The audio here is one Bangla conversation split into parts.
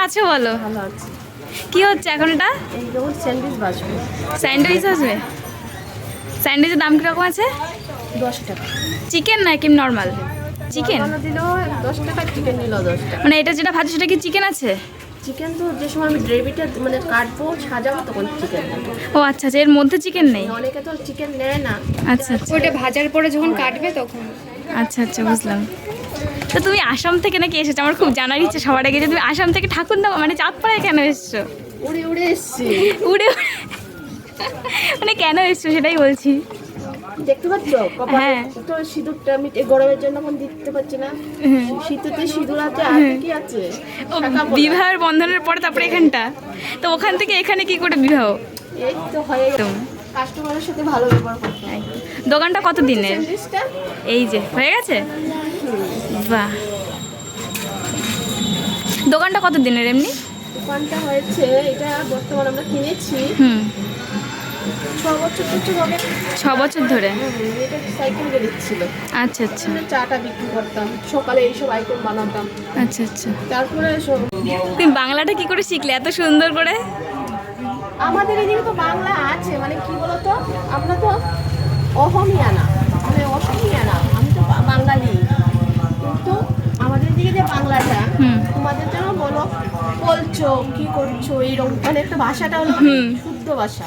আছো বলো? ভালো আছে। কি হচ্ছে এখন এটা? এই যেমন স্যান্ডউইচ বাসবে। স্যান্ডউইচ আসবে? স্যান্ডউইচের দাম কীরকম আছে? 10 টাকা। চিকেন না কি নর্মাল? চিকেন বানানো দিলেও 10 টাকা, চিকেন নিলেও 10 টাকা। মানে এটা যেটা ভাজি সেটা কি চিকেন আছে? চিকেন তো যে সময় আমি গ্রেভিটা মানে কাটবো সাজাবো তখন চিকেন দেবো। ও আচ্ছা আচ্ছা, এর মধ্যে চিকেন নেই? অনেকে তো চিকেন নেয় না। আচ্ছা আচ্ছা ওইটা ভাজার পরে যখন কাটবে তখন। আচ্ছা আচ্ছা, বুঝলাম। তো তুমি আসাম থেকে নাকি এসেছো? আমার খুব জানার ইচ্ছে সবার আগে যে তুমি আসাম থেকে ঠাকুরদা মানে চাঁদপাড়ায় কেন এসছো? উড়ে উড়ে এসছি। উড়ে মানে কেন এসছো সেটাই বলছি। দেখতে পাচ্ছ হ্যাঁ। তো সিঁদুরটা আমি এই গরমের জন্য এখন দিতে পারছি না। শীতেতে সিঁদুর আছে, আর কি আছে? ও শাঁখা পলা। বিবাহের বন্ধনের পরে তারপরে এখানটা, তো ওখান থেকে এখানে কি করে বিবাহ? এই তো হয়ে গেল। একদম। কাস্টমারের সাথে ভালো ব্যবহার করতে হয়। দোকানটা কত দিনের? স্যান্ডউইচটা এই যে হয়ে গেছে। বাহ, দোকানটা কত দিনের এমনি? দোকানটা হয়েছে, এটা বর্তমানে আমরা কিনেছি 6 বছর কিছু হবে। 6 বছর ধরে? এটা সাইকেল বেরিয়েছিল। আচ্ছা আচ্ছা চাটা বিক্রি করতাম, সকালে এইসব আইটেম বানাতাম। আচ্ছা আচ্ছা। তারপরে সব তুমি বাংলাটা কি করে শিখলে এত সুন্দর করে? আমাদের এদিকে তো বাংলা আছে, মানে কি বলতো, আমরা তো অহমিয়া না, মানে অসমিয়া না, আমি তো বাঙালি, কিন্তু আমাদের দিকে যে বাংলাটা তোমাদের যেন বলো বলছো কি করছো এইরকম, মানে একটা ভাষাটা হলো শুদ্ধ ভাষা।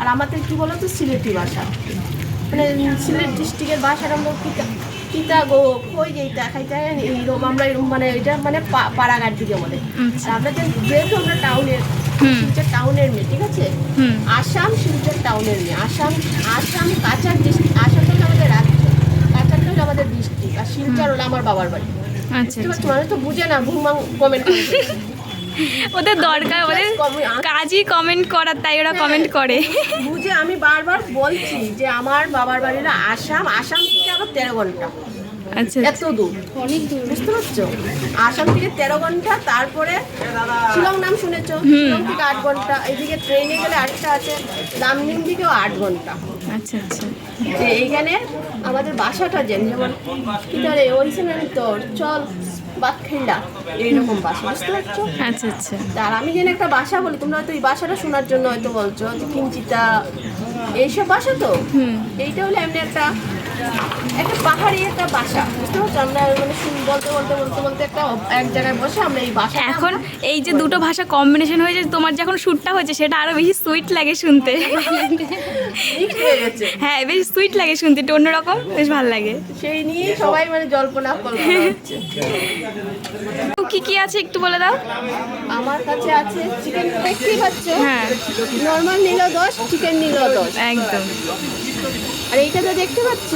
আর আমাদের কি বলতো সিলেটি ভাষা, মানে সিলেট ডিস্ট্রিক্টের ভাষাটা আমরা কিতা গো কই যেটা খাইতে এইরকম, আমরা এরকম মানে এটা মানে পাড়াঘাট দিকে বলে। আর আপনাদের যেহেতু আমরা টাউনের শিলচর টাউনের মেয়ে, ঠিক আছে, আসাম শিলচর টাউনের মেয়ে, আসাম কাছাড় ডিস্ট্রিক্ট, আসামটা হলো আমাদের রাজ্য, কাছাড়টা হলো আমাদের ডিস্ট্রিক্ট, আর শিলচর হলো আমার বাবার বাড়ি। আচ্ছা বুঝতে আচ্ছা, পারছো? মানুষ তো বুঝে না, ঘুমাং কমেন্ট করে। ওদের দরকার, ওদের কাজই কমেন্ট করার, তাই ওরা কমেন্ট করে। বুঝে আমি বারবার বলছি যে আমার বাবার বাড়িটা আসাম থেকে আবার 13 ঘন্টা, আচ্ছা এত দূর, অনেক দূর, বুঝতে পারছো? আসাম থেকে 13 ঘন্টা, তারপরে শিলং নাম শুনেছো, শিলং থেকে 8 ঘন্টা, এইদিকে ট্রেনে গেলে 8টা আছে, দামনিং দিকেও 8 ঘন্টা। আচ্ছা আচ্ছা। যে এইখানে আমাদের বাসাটা যেমন কি ধরে ওইখানে তোর চল বাতখিন্ডা এইরকম বাসা, বুঝতে পারছো? আচ্ছা আচ্ছা। আর আমি যেন একটা বাসা বলি, তোমরা হয়তো এই বাসাটা শোনার জন্য হয়তো বলছো যে কিঞ্চিতা এইসব বাসা, তো এইটা হলো এমনি একটা পাহাড়ি একটা বাসা, বুঝতে পারছো? আমরা মানে বলতে একটা এক জায়গায় বসে আমরা এই বাসা। এখন এই যে দুটো ভাষা কম্বিনেশন হয়েছে, তোমার যখন শ্যুটটা হয়েছে সেটা আরো বেশি সুইট লাগে শুনতে। হয়ে গেছে, হ্যাঁ, বেশ সুইট লাগে শুনতে, একটু অন্যরকম, বেশ ভালো লাগে। সেই নিয়ে সবাই মানে জল্পনা কল্পনা হচ্ছে। কি কি আছে একটু বলে দাও। আমার কাছে আছে চিকেন, দেখতেই পাচ্ছ, হ্যাঁ নর্মাল নিলেও 10, চিকেন নিলেও 10। একদম। আর এইটা তো দেখতে পাচ্ছ,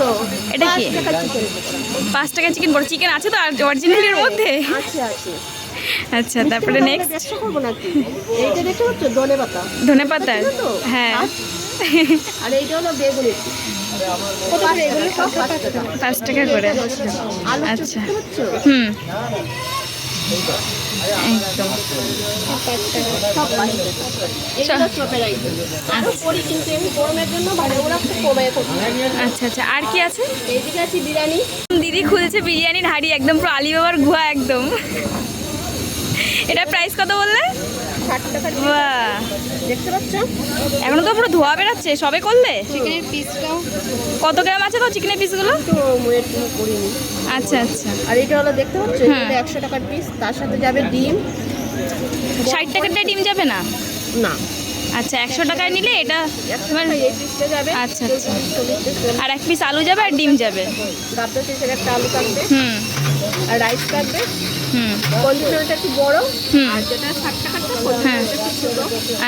এটা কি? 5 টাকা চিকেন। 5 টাকা চিকেন, বড় চিকেন আছে তো আর অরিজিনালের মধ্যে? আছে আছে। আচ্ছা, তারপরে নেক্সট? ব্যবসা করবো নাকি? এইটা দেখতে পাচ্ছ ধনে পাতা, ধনেপাতার? পাচ্ছ তো? হ্যাঁ। আর এইটা হলো বেগুনি। কত করে এগুলো? সব 5 টাকা। 5 টাকা করে? এটা 10 টাকা। আলু চপ আচ্ছা। দেখতে পাচ্ছ? একদম। সব 5 টাকা। এগুলো চপের আইটেম। আরো করি, কিন্তু আমি গরমের জন্য মানে ওরা খুব কমে করছে। আচ্ছা আচ্ছা, আর কি আছে? এইদিকে আছে বিরিয়ানি। দিদি খুলছে বিরিয়ানির হাঁড়ি, একদম পুরো আলিবাবার গুহা একদম। এটার প্রাইস কত বললে? 60 টাকা। বাহ, দেখতে পাচ্ছ? এখনো তো পুরো ধোয়া বেরাচ্ছে, সবে করলে? চিকেনের পিসটাও কত গ্রাম আছে তো চিকেনের পিসগুলো? তো ওয়েট করিনি। আচ্ছা আচ্ছা। আর এটা হলো দেখতে পাচ্ছ, এটা 100 টাকার পিস, তার সাথে যাবে ডিম। 60 টাকারটা ডিম যাবে না? না, আচ্ছা, 100 টাকায় নিলে এটা তোমার। এই পিসটা যাবে। আচ্ছা আচ্ছা। আর 1 পিস আলু যাবে আর ডিম যাবে। গাবটা পিসের একটা আলু থাকবে, হুম আর রাইস থাকবে। হুম। কন্ডিশনারটা একটু বড়, হুম। আর যেটা 60 টাকারটা কন্ডিশনারটা একটু ছোট।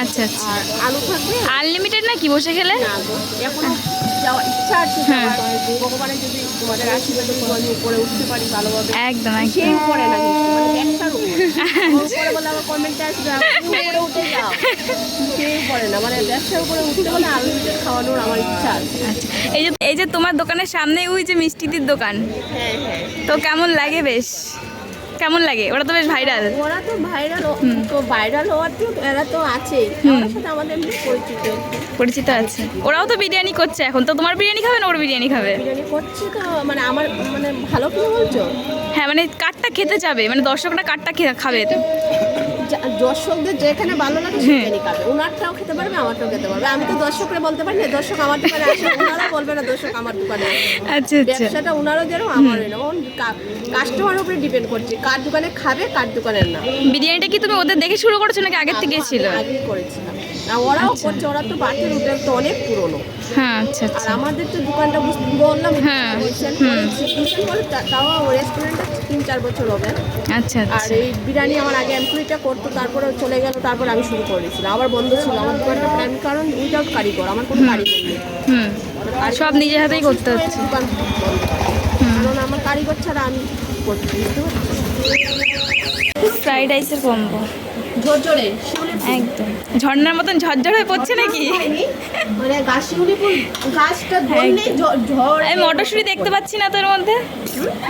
আচ্ছা আচ্ছা। আর আলু থাকবে। আনলিমিটেড নাকি বসে খেলে? না গো, এখন যাওয়া ইচ্ছা আছে যাওয়ার। ভগবানের যদি তোমাদের আশীর্বাদে আমি উপরে উঠতে পারি ভালোভাবে। একদম সেই একদম। উপরে না, কিন্তু মানে ব্যবসার উপরে বলে আমার কমেন্টে আসবে আপনি উপরে উঠে যাও, সেই উপরে না, মানে ব্যবসার উপরে উঠতে হলে আনলিমিটেড খাওয়ানোর আমার ইচ্ছা আছে। আচ্ছা, এই যে তোমার দোকানের সামনে ওই যে মিষ্টিদির দোকান, হ্যাঁ হ্যাঁ, তো কেমন লাগে? বেশ কেমন লাগে? ওরা তো বেশ ভাইরাল। ওরা তো ভাইরাল, তো ভাইরাল হওয়ার তো এরা তো আছেই, ওর সাথে আমাদের এমনি পরিচিত আছে। ওরাও তো বিরিয়ানি করছে এখন, তো তোমার বিরিয়ানি খাবে না ওর বিরিয়ানি খাবে? বিরিয়ানি করছি তো, মানে আমার মানে ভালো করে বলছো। হ্যাঁ, মানে কাঠটা খেতে যাবে, মানে দর্শকরা কাঠটা খাবে। দর্শকদের যেখানে ভালো লাগে সেখানে খাবে, ওনারটাও খেতে পারবে আমারটাও খেতে পারবে। আমি তো দর্শকরা বলতে পারি না দর্শক আমার দোকানে আসে, ওনারা বলবে না দর্শক আমার দোকানে আসে। আচ্ছা আচ্ছা ব্যবসাটা ওনারও যেরকম আমারও এরকম, কাস্টমারের উপরে ডিপেন্ড করছে কার দোকানে খাবে কার দোকানের না। বিরিয়ানিটা কি তুমি ওদের দেখে শুরু করেছো নাকি আগের থেকেই ছিল? আগেই করেছিলাম, আর ওরাও করছে, ওরা তো বাটির হোটেল তো অনেক পুরনো। হ্যাঁ আচ্ছা আর আচ্ছা আমাদের তো দোকানটা বললাম হ্যাঁ, রিসেন্ট করে তাও রেস্টুরেন্টটা 3-4 বছর হবে। আচ্ছা আর আচ্ছা এই বিরিয়ানি আমার আগে এমপ্লয়িটা করতো, তারপরে চলে গেল, তারপর আমি শুরু করেছিলাম। আবার বন্ধ ছিল আমার দোকানটা প্রাইম, কারণ উইদাউট কারিগর, আমার কোনো কারিগর নেই। হুম সব নিজের হাতেই করতে হচ্ছে। দোকান বন্ধ, কারণ আমার কারিগর ছাড়া আমি করতে বুঝতে পারছি। ফ্রাইড রাইসের কম্বো ঝরঝরে শিউলি একদম ঝর্ণার মতন ঝরঝর হয়ে পড়ছে নাকি? মানে গাছ শিউলি ফুল গাছটা ধরলেই ঝড়। আমি মটরশুঁটি দেখতে পাচ্ছি না তো এর মধ্যে,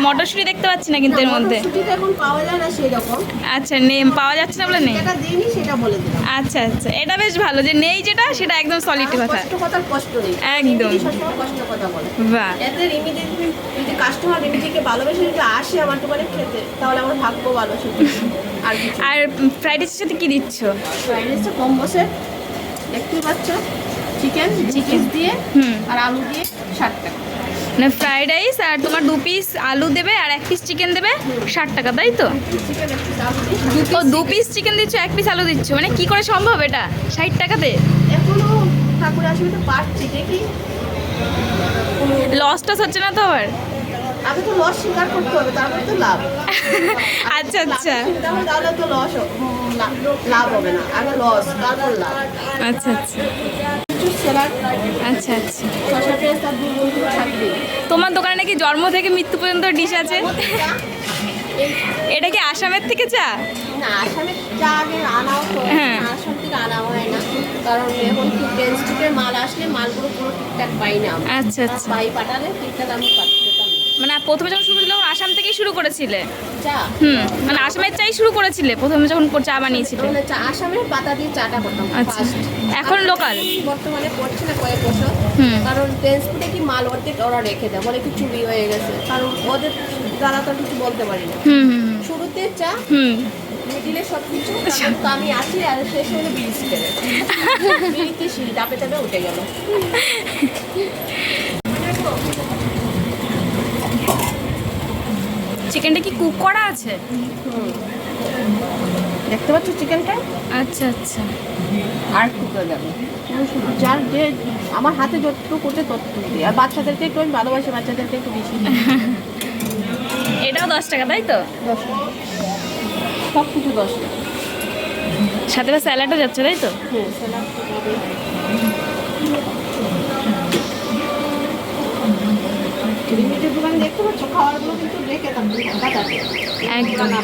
মটরশুঁটি দেখতে পাচ্ছি না কিন্তু এর মধ্যে। মটরশুঁটি তো এখন পাওয়া যায় না সেই রকম, আচ্ছা নেম পাওয়া যাচ্ছে না বলে নেই। যেটা দিইনি সেটা বলে দিলাম। আচ্ছা আচ্ছা এটা বেশ ভালো যে নেই যেটা সেটা একদম সলিড কথা। কষ্ট কথার কষ্ট নেই, একদম। রিমিডি সবসময় কষ্ট কথা বলে। বাহ এতে রিমিডি যদি কাস্টমার রিমিডিকে ভালোবেসে যদি আসে আমার দোকানে খেতে, তাহলে আমার ভাগ্য ভালো সেটা। আর কিছু আর ফ্রাইড রাইসের সাথে কি দিচ্ছ? ফ্রাইড রাইসটা কম বসে একটু বাচ্চা চিকেন চিকেন দিয়ে হুম আর আলু দিয়ে 60 টাকা। মানে ফ্রাইড রাইস আর তোমার 2 পিস আলু দেবে আর 1 পিস চিকেন দেবে 60 টাকা তাই তো? চিকেন একটু আলু দিয়ে ও 2 পিস চিকেন দিচ্ছ 1 পিস আলু দিচ্ছ, মানে কি করে সম্ভব এটা 60 টাকাতে? এখনো ঠাকুর আসবে তো পারছি দেখি। লসটা হচ্ছে না তো আবার? আগে তো লস স্বীকার করতে হবে, তারপরে তো লাভ। আচ্ছা আচ্ছা তাহলে তো লস লাভ হবে না, আগে লস তারপর লাভ। আচ্ছা আচ্ছা কিছু স্যালাড আচ্ছা আচ্ছা শসা পেঁয়াজ আর দু বন্ধু থাকবে। তোমার দোকানে নাকি জন্ম থেকে মৃত্যু পর্যন্ত ডিশ আছে? এটা কি আসামের থেকে চা? না আসামের চা আগে আনাও তো, হ্যাঁ। আসাম থেকে আনা হয় না, কারণ এখন খুব ডেন্সিটির মাল আসলে মালগুলো পুরো ঠিকঠাক পাই না আমরা। আচ্ছা আচ্ছা পাই পাঠালে ঠিকঠাক আমি পেতাম না। মানে প্রথমে যখন শুরু করেছিলে তখন আসাম থেকেই শুরু করেছিলে? চা মানে আসামের চাই শুরু করেছিলে প্রথমে যখন চা বানিয়েছিলে? মানে চা আসামের পাতা দিয়ে চাটা করতাম আচ্ছা। ফার্স্ট। এখন লোকাল? বর্তমানে করছে না কয়েক বছর, হুম। কারণ ট্রান্সপোর্টে কি মাল অর্ধেক ওরা রেখে দেয়, বলে কি চুরি হয়ে গেছে, কারণ ওদের দ্বারা তো কিছু বলতে পারি না। হুম হুম শুরুতে চা, হুম মিডিলে সব কিছু, তো আমি আছি আর শেষ হলে বিড়ি ছিটে বিড়িতে সিঁড়ি চাপে চাপে উঠে গেল। চিকেনটা কি কুক করা আছে? দেখতে পাচ্ছ চিকেনটা, আচ্ছা আচ্ছা আর কুকে যাবে যার যে আমার হাতে যতটুকু করতে ততটুকু দিই। আর বাচ্চাদেরকে একটু আমি ভালোবাসি, বাচ্চাদেরকে একটু বেশি দিই। এটাও 10 টাকা তাই তো? 10 টাকা সব কিছু 10 টাকা। সাথে বা স্যালাডও যাচ্ছে তাই তো? হ্যাঁ স্যালাড লিমিটেড দোকানে দেখতে পাচ্ছ খাবারগুলো কিন্তু রেখে থাকবে একদম। না